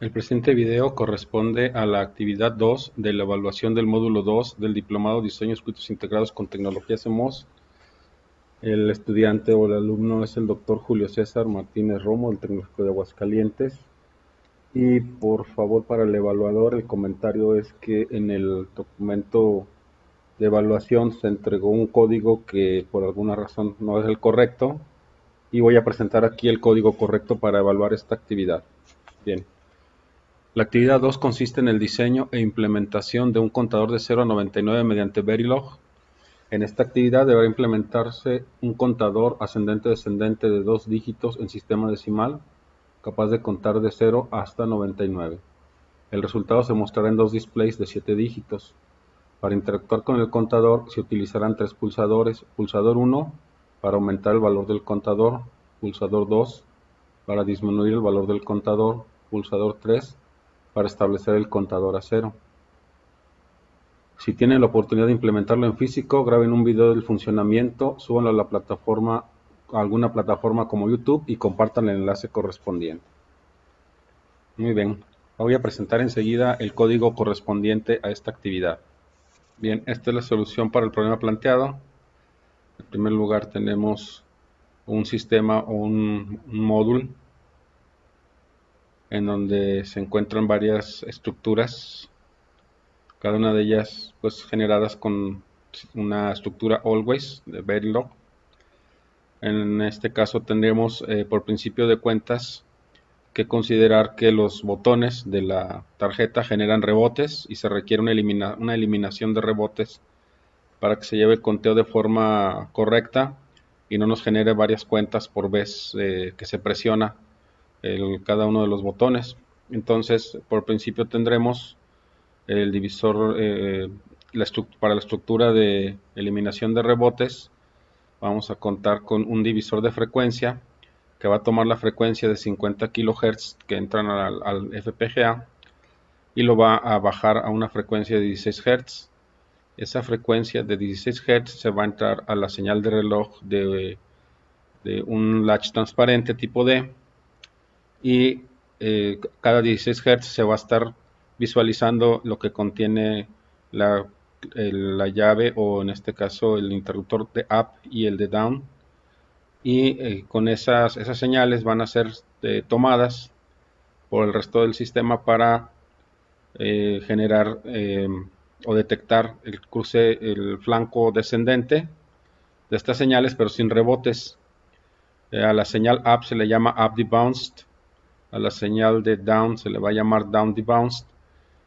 El presente video corresponde a la actividad 2 de la evaluación del módulo 2 del Diplomado Diseño de Circuitos Integrados con Tecnología CMOS. El estudiante o el alumno es el doctor Julio César Martínez Romo, del Tecnológico de Aguascalientes. Y por favor, para el evaluador, el comentario es que en el documento de evaluación se entregó un código que por alguna razón no es el correcto, y voy a presentar aquí el código correcto para evaluar esta actividad. Bien. La actividad 2 consiste en el diseño e implementación de un contador de 0 a 99 mediante Verilog. En esta actividad deberá implementarse un contador ascendente-descendente de 2 dígitos en sistema decimal, capaz de contar de 0 hasta 99. El resultado se mostrará en 2 displays de 7 dígitos. Para interactuar con el contador se utilizarán 3 pulsadores: pulsador 1 para aumentar el valor del contador, pulsador 2 para disminuir el valor del contador, pulsador 3 para establecer el contador a 0. Si tienen la oportunidad de implementarlo en físico, graben un video del funcionamiento, súbanlo a la plataforma, a alguna plataforma como YouTube, y compartan el enlace correspondiente. Muy bien, voy a presentar enseguida el código correspondiente a esta actividad. Bien, esta es la solución para el problema planteado. En primer lugar tenemos un sistema o un módulo en donde se encuentran varias estructuras, cada una de ellas pues generadas con una estructura always de Verilog. En este caso tendremos por principio de cuentas que considerar que los botones de la tarjeta generan rebotes y se requiere una eliminación de rebotes para que se lleve el conteo de forma correcta y no nos genere varias cuentas por vez que se presiona cada uno de los botones. Entonces, por principio tendremos el divisor para la estructura de eliminación de rebotes. Vamos a contar con un divisor de frecuencia que va a tomar la frecuencia de 50 kHz que entran al FPGA y lo va a bajar a una frecuencia de 16 Hz. Esa frecuencia de 16 Hz se va a entrar a la señal de reloj de un latch transparente tipo D, y cada 16 Hz se va a estar visualizando lo que contiene la llave, o en este caso el interruptor de up y el de down, y con esas señales van a ser tomadas por el resto del sistema para generar o detectar el flanco descendente de estas señales, pero sin rebotes. A la señal up se le llama up debounced, a la señal de down se le va a llamar down debounced,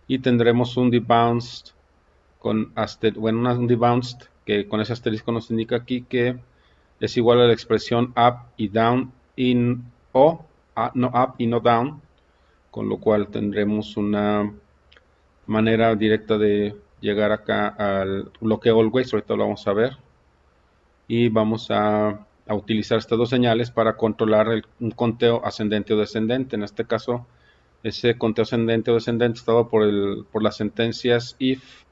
y tendremos un debounced un debounced que con ese asterisco nos indica aquí que es igual a la expresión up y down no up y no down, con lo cual tendremos una manera directa de llegar acá al bloque always. Ahorita lo vamos a ver, y vamos a utilizar estas dos señales para controlar un conteo ascendente o descendente. En este caso, ese conteo ascendente o descendente está dado por las sentencias if,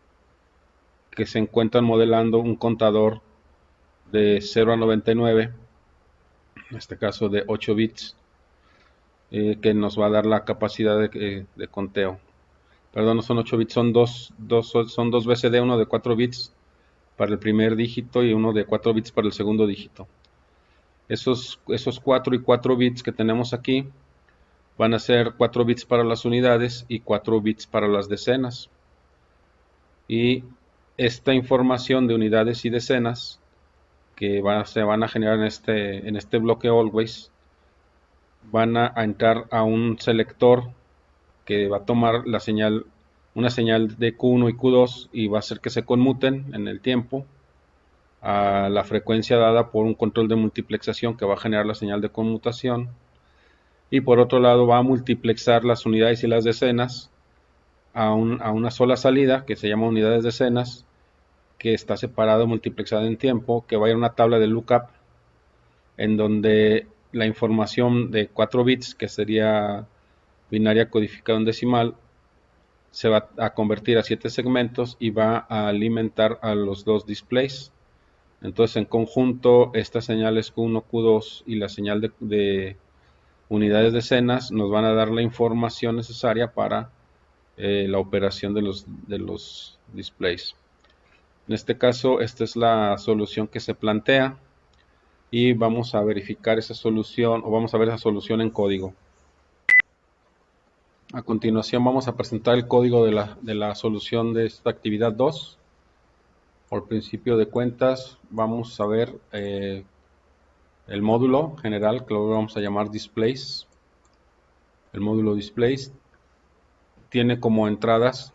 que se encuentran modelando un contador de 0 a 99, en este caso de 8 bits, que nos va a dar la capacidad de conteo. Perdón, no son 8 bits, son dos BCD, uno de 4 bits para el primer dígito y uno de 4 bits para el segundo dígito. Esos 4 y 4 bits que tenemos aquí van a ser 4 bits para las unidades y 4 bits para las decenas. Y esta información de unidades y decenas que se van a generar en este bloque always van a entrar a un selector que va a tomar una señal de Q1 y Q2 y va a hacer que se conmuten en el tiempo a la frecuencia dada por un control de multiplexación que va a generar la señal de conmutación, y por otro lado va a multiplexar las unidades y las decenas a una sola salida que se llama unidades decenas, que está separado, multiplexado en tiempo, que va a ir a una tabla de lookup en donde la información de 4 bits, que sería binaria codificada en decimal, se va a convertir a 7 segmentos y va a alimentar a los dos displays. Entonces, en conjunto, estas señales Q1, Q2 y la señal de unidades decenas nos van a dar la información necesaria para la operación de los displays. En este caso, esta es la solución que se plantea y vamos a verificar esa solución, o vamos a ver esa solución en código. A continuación vamos a presentar el código de la solución de esta actividad 2. Por principio de cuentas vamos a ver el módulo general, que lo vamos a llamar displays. El módulo displays tiene como entradas,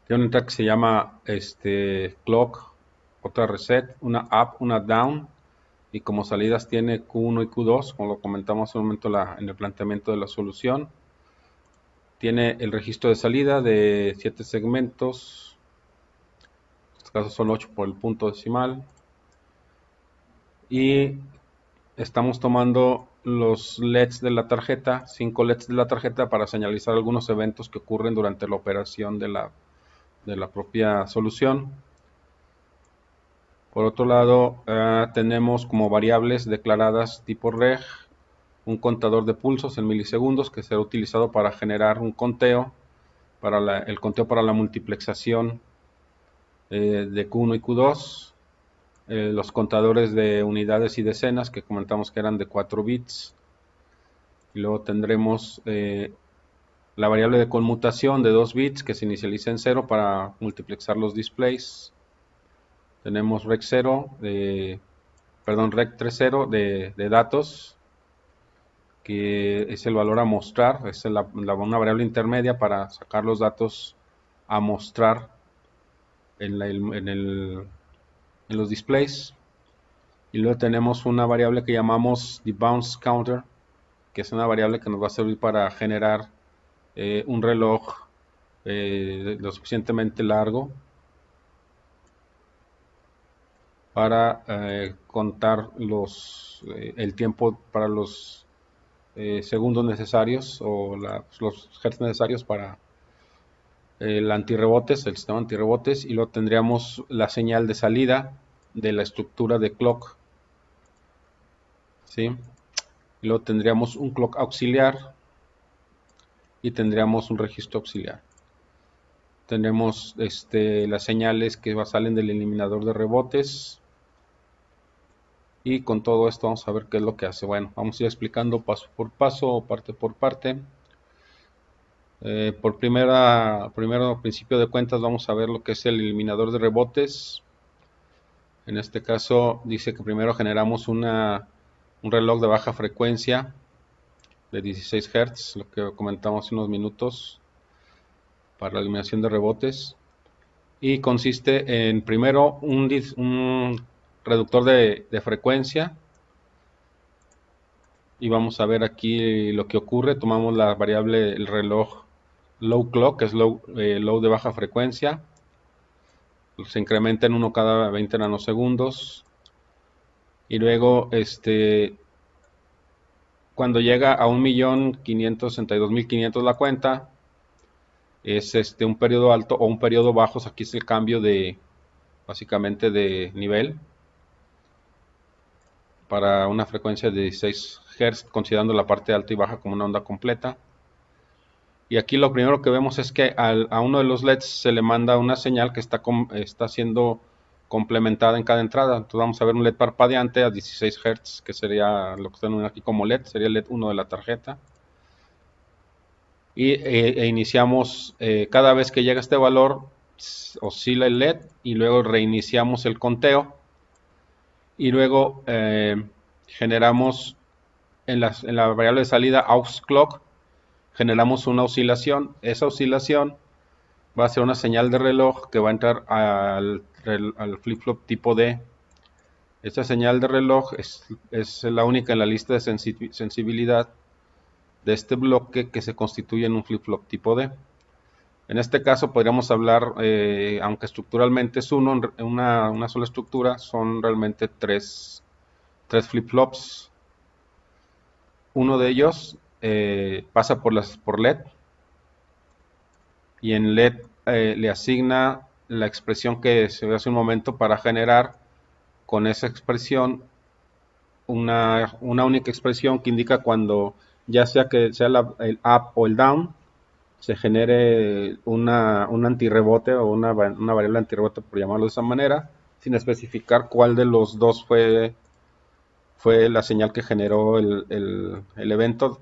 tiene una entrada que se llama clock, otra reset, una up, una down, y como salidas tiene Q1 y Q2, como lo comentamos hace un momento en el planteamiento de la solución. Tiene el registro de salida de 7 segmentos, en este caso son 8 por el punto decimal, y estamos tomando los LEDs de la tarjeta, 5 LEDs de la tarjeta, para señalizar algunos eventos que ocurren durante la operación de la propia solución. Por otro lado, tenemos como variables declaradas tipo reg un contador de pulsos en milisegundos que será utilizado para generar un conteo, el conteo para la multiplexación de Q1 y Q2, los contadores de unidades y decenas que comentamos que eran de 4 bits, y luego tendremos la variable de conmutación de 2 bits que se inicializa en 0 para multiplexar los displays. Tenemos rec30 de datos, que es el valor a mostrar, es una variable intermedia para sacar los datos a mostrar en los displays. Y luego tenemos una variable que llamamos the bounce counter, que es una variable que nos va a servir para generar un reloj lo suficientemente largo para contar el tiempo para los segundos necesarios, o los hertz necesarios para el antirrebotes, el sistema antirrebotes. Y luego tendríamos la señal de salida de la estructura de clock, ¿sí? Y luego tendríamos un clock auxiliar y tendríamos un registro auxiliar. Tenemos las señales que salen del eliminador de rebotes, y con todo esto vamos a ver qué es lo que hace. Bueno, vamos a ir explicando paso por paso o parte por parte. Primero principio de cuentas vamos a ver lo que es el eliminador de rebotes. En este caso dice que primero generamos un reloj de baja frecuencia de 16 Hz, lo que comentamos hace unos minutos, para la eliminación de rebotes. Y consiste en primero un reductor de frecuencia. Y vamos a ver aquí lo que ocurre. Tomamos la variable, el reloj low clock, que es low de baja frecuencia. Se incrementa en 1 cada 20 nanosegundos. Y luego cuando llega a 1.562.500 la cuenta, es un periodo alto o un periodo bajo. Aquí es el cambio básicamente de nivel para una frecuencia de 16 Hz, considerando la parte alta y baja como una onda completa. Y aquí lo primero que vemos es que a uno de los LEDs se le manda una señal que está siendo complementada en cada entrada. Entonces vamos a ver un LED parpadeante a 16 Hz, que sería lo que están aquí como LED, sería el LED 1 de la tarjeta. Y iniciamos, cada vez que llega este valor, oscila el LED, y luego reiniciamos el conteo. Y luego generamos en la variable de salida aux clock, generamos una oscilación. Esa oscilación va a ser una señal de reloj que va a entrar al flip-flop tipo D. Esta señal de reloj es la única en la lista de sensibilidad de este bloque que se constituye en un flip-flop tipo D. En este caso podríamos hablar, aunque estructuralmente es una sola estructura, son realmente tres flip-flops. Uno de ellos pasa por LED, y en LED le asigna la expresión que se ve hace un momento para generar con esa expresión una única expresión que indica cuando, ya sea que sea el up o el down, se genere un antirrebote o una variable antirrebote, por llamarlo de esa manera, sin especificar cuál de los dos fue la señal que generó el evento.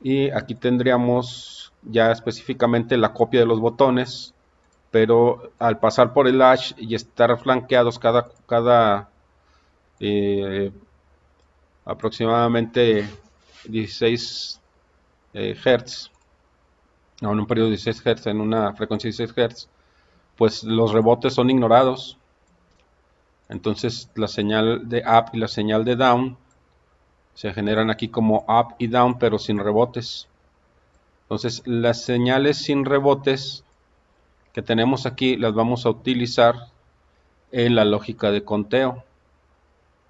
Y aquí tendríamos ya específicamente la copia de los botones, pero al pasar por el hash y estar flanqueados cada aproximadamente 16 Hz, en un periodo de 16 Hz, en una frecuencia de 16 Hz, pues los rebotes son ignorados. Entonces la señal de up y la señal de down se generan aquí como up y down, pero sin rebotes. Entonces las señales sin rebotes que tenemos aquí las vamos a utilizar en la lógica de conteo.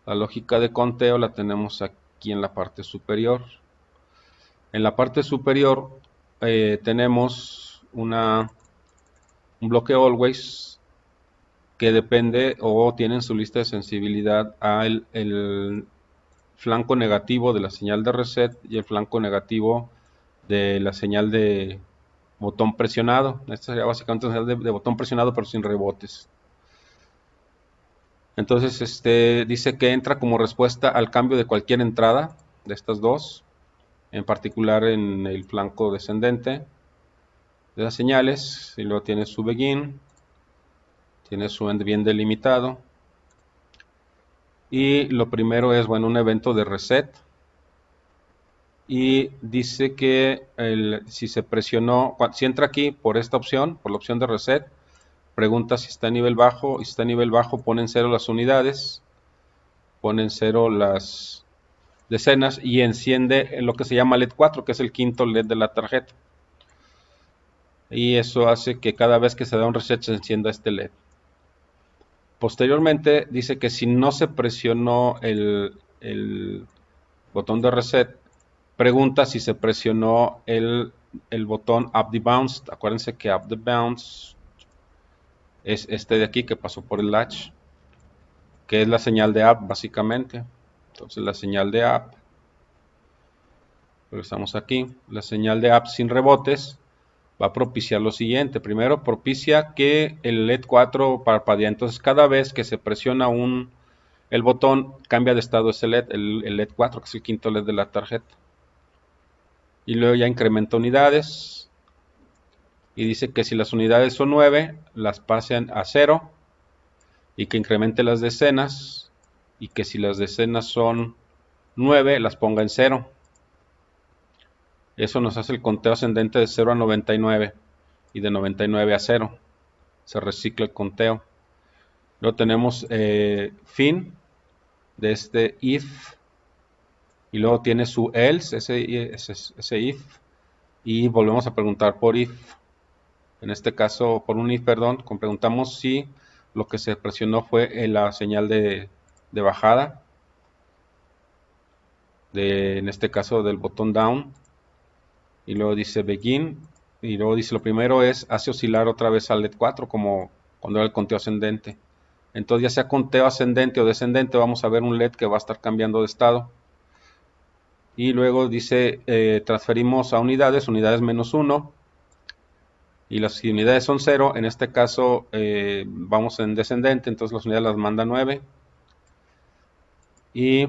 La lógica de conteo la tenemos aquí en la parte superior. En la parte superior tenemos un bloque always que depende o tiene en su lista de sensibilidad el flanco negativo de la señal de reset y el flanco negativo de la señal de botón presionado. Esta sería básicamente una señal de botón presionado pero sin rebotes. Entonces dice que entra como respuesta al cambio de cualquier entrada de estas dos, en particular en el flanco descendente de las señales, y luego tiene su begin, tiene su end bien delimitado, y lo primero es, bueno, un evento de reset, y dice que si se presionó, si entra aquí por esta opción, por la opción de reset, pregunta si está a nivel bajo, y si está a nivel bajo ponen 0 las unidades, ponen 0 las decenas, y enciende lo que se llama LED 4, que es el quinto LED de la tarjeta. Y eso hace que cada vez que se da un reset se encienda este LED. Posteriormente dice que si no se presionó el botón de reset, pregunta si se presionó el botón up the bounce. Acuérdense que up the bounce es este de aquí que pasó por el latch, que es la señal de up básicamente. Entonces la señal de up, regresamos aquí, la señal de up sin rebotes va a propiciar lo siguiente. Primero propicia que el LED 4 parpadea. Entonces cada vez que se presiona el botón, cambia de estado ese LED, el LED 4, que es el quinto LED de la tarjeta. Y luego ya incrementa unidades. Y dice que si las unidades son 9, las pasen a 0. Y que incremente las decenas. Y que si las decenas son 9, las ponga en 0. Eso nos hace el conteo ascendente de 0 a 99 y de 99 a 0. Se recicla el conteo. Luego tenemos fin de este if, y luego tiene su else, ese if, y volvemos a preguntar por if. En este caso, por un if, perdón, preguntamos si lo que se presionó fue la señal de bajada, en este caso del botón down. Y luego dice begin, y luego dice lo primero es, hace oscilar otra vez al LED 4 como cuando era el conteo ascendente. Entonces ya sea conteo ascendente o descendente, vamos a ver un LED que va a estar cambiando de estado. Y luego dice, transferimos a unidades menos 1, y las unidades son 0, en este caso vamos en descendente, entonces las unidades las manda 9. Y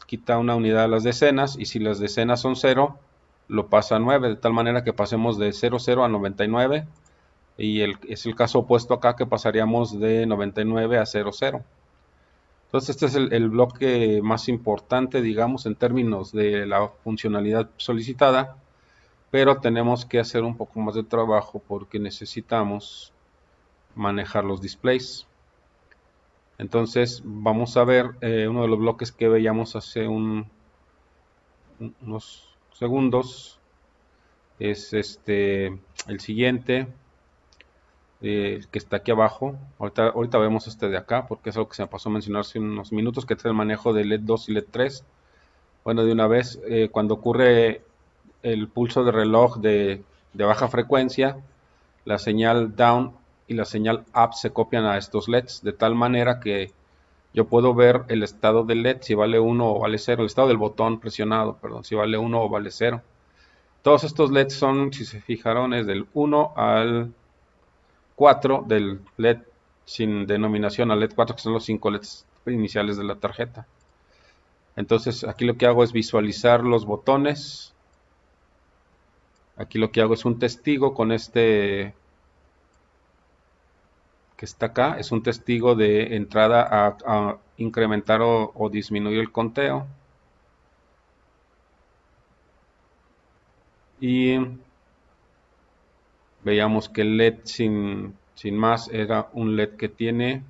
quita una unidad a las decenas, y si las decenas son 0, lo pasa a 9, de tal manera que pasemos de 00 a 99, y es el caso opuesto acá, que pasaríamos de 99 a 00. Entonces este es el bloque más importante, digamos, en términos de la funcionalidad solicitada, pero tenemos que hacer un poco más de trabajo porque necesitamos manejar los displays. Entonces vamos a ver uno de los bloques que veíamos hace unos segundos, es el siguiente, que está aquí abajo. Ahorita vemos este de acá porque es algo que se me pasó a mencionar hace unos minutos, que es el manejo de LED 2 y LED 3. Bueno, de una vez, cuando ocurre el pulso de reloj de baja frecuencia, la señal down y la señal up se copian a estos LEDs, de tal manera que yo puedo ver el estado del LED, si vale 1 o vale 0, el estado del botón presionado, perdón, si vale 1 o vale 0. Todos estos LEDs son, si se fijaron, es del 1 al 4 del LED sin denominación al LED 4, que son los 5 LEDs iniciales de la tarjeta. Entonces aquí lo que hago es visualizar los botones. Aquí lo que hago es un testigo con este que está acá, es un testigo de entrada a incrementar o disminuir el conteo. Y veíamos que el LED sin más era un LED que tiene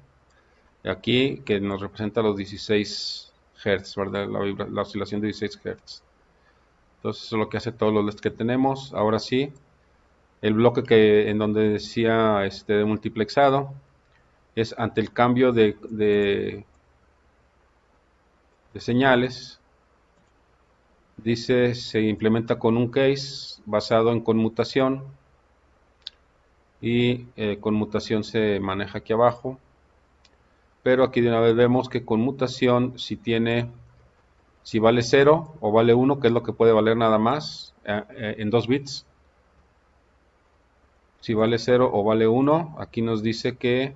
aquí, que nos representa los 16 Hz, ¿verdad? La oscilación de 16 Hz. Entonces eso es lo que hace todos los LEDs que tenemos. Ahora sí, el bloque que en donde decía de multiplexado es ante el cambio de señales. Dice se implementa con un case basado en conmutación y conmutación se maneja aquí abajo, pero aquí de una vez vemos que conmutación si vale 0 o vale 1, que es lo que puede valer nada más en 2 bits. Si vale 0 o vale 1, aquí nos dice que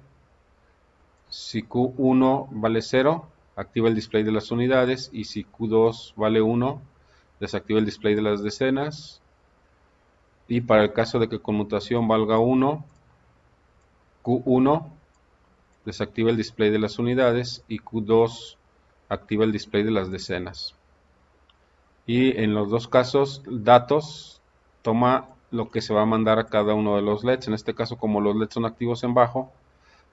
si Q1 vale 0, activa el display de las unidades, y si Q2 vale 1, desactiva el display de las decenas. Y para el caso de que conmutación valga 1, Q1 desactiva el display de las unidades y Q2 activa el display de las decenas. Y en los dos casos, datos toma lo que se va a mandar a cada uno de los LEDs. En este caso, como los LEDs son activos en bajo,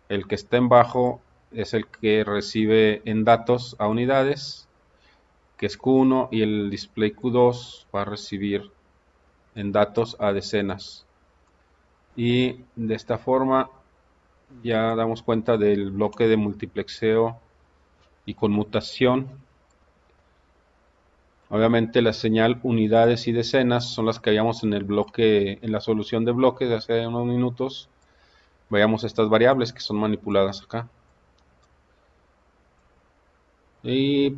el que está en bajo es el que recibe en datos a unidades, que es Q1, y el display Q2 va a recibir en datos a decenas. Y de esta forma ya damos cuenta del bloque de multiplexeo y conmutación. Obviamente la señal unidades y decenas son las que hallamos en el bloque, en la solución de bloques de hace unos minutos. Veamos estas variables que son manipuladas acá. Y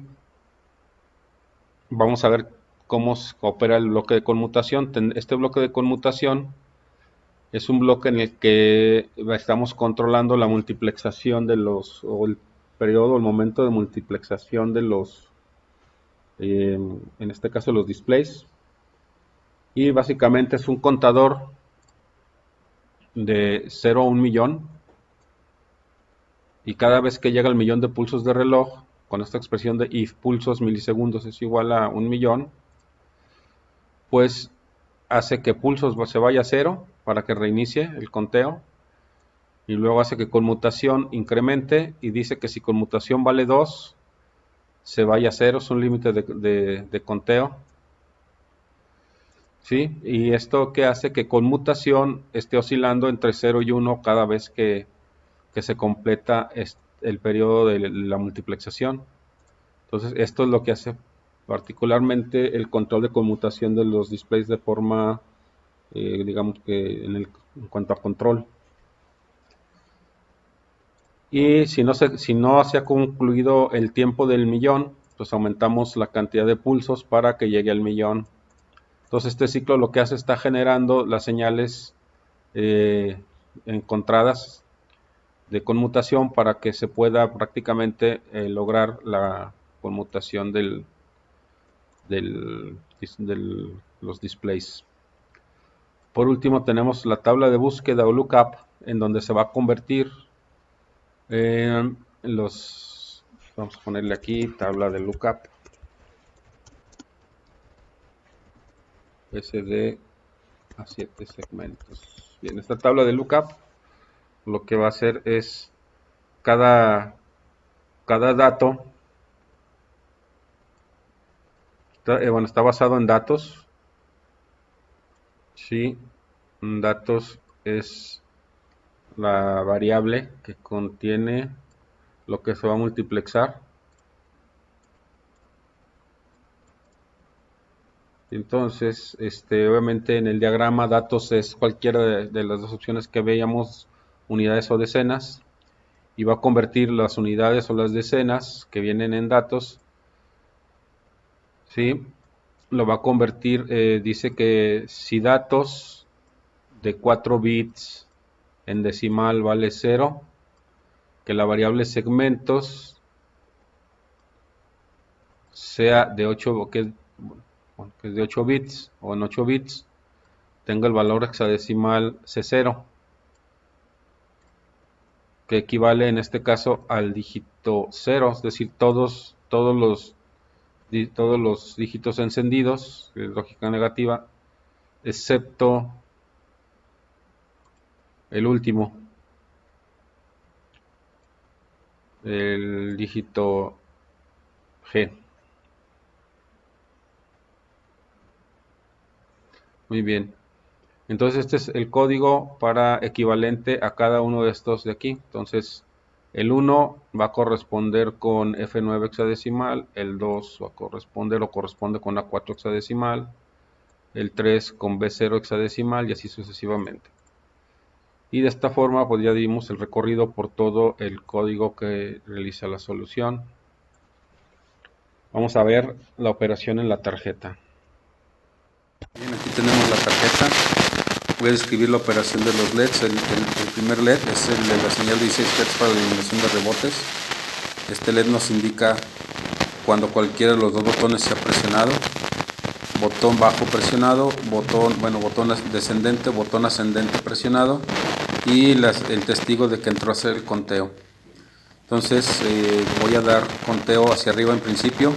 vamos a ver cómo opera el bloque de conmutación. Este bloque de conmutación es un bloque en el que estamos controlando la multiplexación de o el periodo, el momento de multiplexación de en este caso los displays. Y básicamente es un contador de 0 a 1 millón. Y cada vez que llega el millón de pulsos de reloj, con esta expresión de if pulsos milisegundos es igual a 1 millón, pues hace que pulsos se vaya a 0 para que reinicie el conteo, y luego hace que conmutación incremente y dice que si conmutación vale 2 se vaya a 0, es un límite de conteo, ¿sí? Y esto que hace que conmutación esté oscilando entre 0 y 1 cada vez que se completa el periodo de la multiplexación. Entonces esto es lo que hace particularmente el control de conmutación de los displays de forma, digamos que en cuanto a control. Y si no se ha concluido el tiempo del millón, pues aumentamos la cantidad de pulsos para que llegue al millón. Entonces este ciclo lo que hace está generando las señales encontradas de conmutación para que se pueda prácticamente lograr la conmutación de los displays. Por último tenemos la tabla de búsqueda o lookup, en donde se va a convertir vamos a ponerle aquí tabla de lookup SD a 7 segmentos. Bien, esta tabla de lookup lo que va a hacer es cada dato está basado en datos. Sí, datos es la variable que contiene lo que se va a multiplexar. Entonces, obviamente en el diagrama datos es cualquiera de las dos opciones que veíamos, unidades o decenas, y va a convertir las unidades o las decenas que vienen en datos, ¿sí? Lo va a convertir, dice que si datos de 4 bits en decimal vale 0, que la variable segmentos sea de 8, que es de 8 bits o en 8 bits, tenga el valor hexadecimal C0, que equivale en este caso al dígito 0, es decir, todos los dígitos encendidos, de lógica negativa, excepto el último, el dígito G. Muy bien. Entonces este es el código para equivalente a cada uno de estos de aquí. Entonces el 1 va a corresponder con F9 hexadecimal, el 2 va a corresponder o corresponde con A4 hexadecimal, el 3 con B0 hexadecimal y así sucesivamente. Y de esta forma pues ya dimos el recorrido por todo el código que realiza la solución. Vamos a ver la operación en la tarjeta. Bien, aquí tenemos la tarjeta. Voy a describir la operación de los LEDs. El primer LED es el de la señal de 16 Hz para la eliminación de rebotes. Este LED nos indica cuando cualquiera de los dos botones sea presionado. Botón bajo presionado, botón descendente, botón ascendente presionado y el testigo de que entró a hacer el conteo. Entonces voy a dar conteo hacia arriba en principio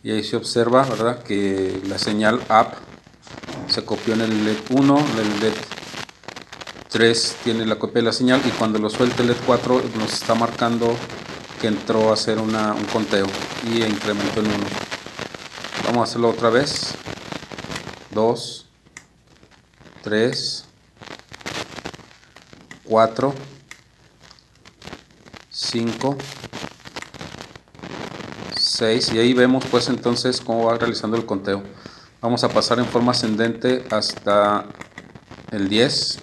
y ahí se observa, ¿verdad?, que la señal up se copió en el LED 1, el LED 3 tiene la copia de la señal y cuando lo suelte el LED 4 nos está marcando que entró a hacer un conteo y incrementó en 1. Vamos a hacerlo otra vez. 2, 3, 4, 5, 6 y ahí vemos pues entonces cómo va realizando el conteo. Vamos a pasar en forma ascendente hasta el 10.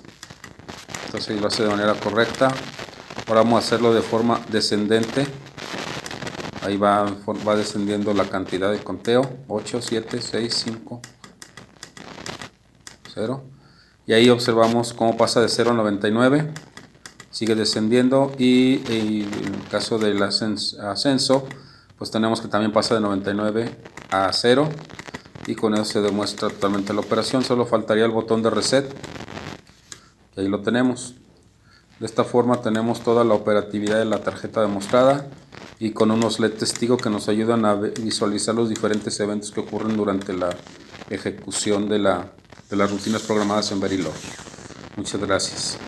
Entonces ahí lo hace de manera correcta. Ahora vamos a hacerlo de forma descendente. Ahí va descendiendo la cantidad de conteo. 8, 7, 6, 5, 0. Y ahí observamos cómo pasa de 0 a 99. Sigue descendiendo y en el caso del ascenso, pues tenemos que también pasa de 99 a 0. Y con eso se demuestra totalmente la operación. Solo faltaría el botón de reset. Y ahí lo tenemos. De esta forma tenemos toda la operatividad de la tarjeta demostrada y con unos LED testigo que nos ayudan a visualizar los diferentes eventos que ocurren durante la ejecución de las rutinas programadas en Verilog. Muchas gracias.